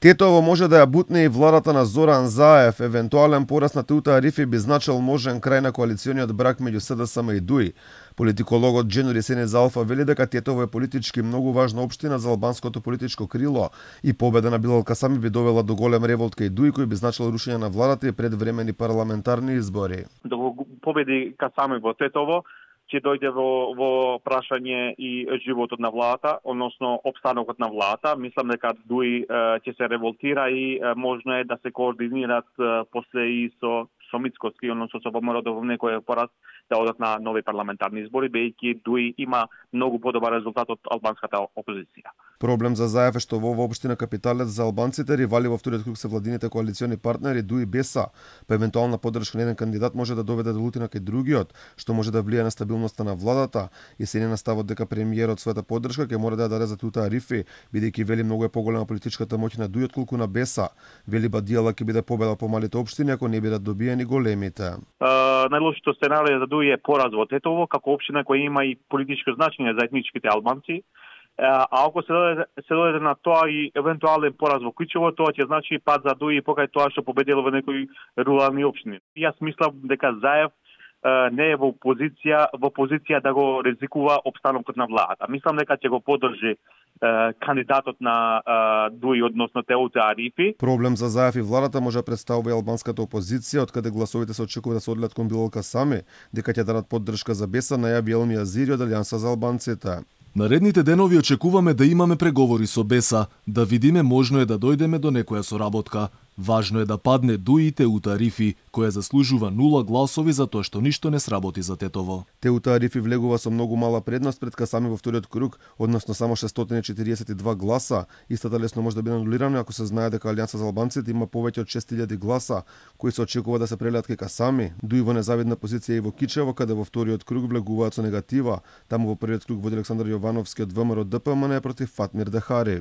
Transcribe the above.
Тетово може да ја бутне и владата на Зоран Заев. Евентуален пораст на тарифи би значил можен крај на коалициониот брак меѓу СДСМ и ДУИ. Политикологот Дженури Сенез Алфа вели дека Тетово е политички многу важна општина за албанското политичко крило и победа на Билал Касами би довела до голем револт кај ДУИ кој би значил рушење на владата и предвремени парламентарни избори. Да победи Касами во Тетово ќе дојде во прашање и животот на владата, односно опстанокот на владата. Мислам дека ДУИ ќе се револтира и можно е да се координират после и со Мицкоски, односно со ВМРО во некој пораз да одат на нови парламентарни избори, бејќи ДУИ има многу подобар резултат од албанската опозиција. Проблем за Заев е што во оваа општина капиталот за албанците ривали во вториот круг се владините коалициони партнери ДУИ БЕСА, па евентуална поддршка на еден кандидат може да доведе до лутина кај другиот, што може да влијае на стабилноста на владата. И се не наставот дека премиерот својата поддршка ќе мора да ја даде за тарифи, бидејќи вели многу е поголема политичката моќ на ДУИ отколку на БЕСА. Вели Бадијала ќе биде победа по малите општини ако не бидат добиени големите. Најлошото сценарио за ДУИ е пораз во Тетово, како општина која има и политичко значење за етничките албанци. А ако се дојде на тоа и евентуален пораз во Кујчево, тоа ќе значи пат за ДУИ покај тоа што победило во некои рурални општини. Јас мислам дека Заев не е во позиција да го ризикува опстанокот на владата. Мислам дека ќе го поддржи кандидатот на ДУИ, односно Теуте Арифи. Проблем за Заев и владата може да представува и албанската опозиција, од каде гласовите се очекува да се одлет кон Билал Касами, дека ќе дадат поддршка за БЕСА, најави Елми Азири од Алијанса за албанците. Наредните денови очекуваме да имаме преговори со БЕСА, да видиме можно е да дојдеме до некоја соработка. Важно е да падне ДУИ и Теута Арифи, која заслужува 0 гласови за тоа што ништо не сработи за Тетово. Теута Арифи влегува со многу мала предност пред Касами во вториот круг, односно само 642 гласа. Истата лесно може да биде анулирана ако се знае дека Алијанса за албанците има повеќе од 6000 гласа, кои се очекува да се прелеат кај Касами. ДУИ во незавидна позиција и во Кичево, каде во вториот круг влегуваат со негатива. Таму во првиот круг води Александар Јовановски од ВМРО ДПМН против Фатмир Дехари.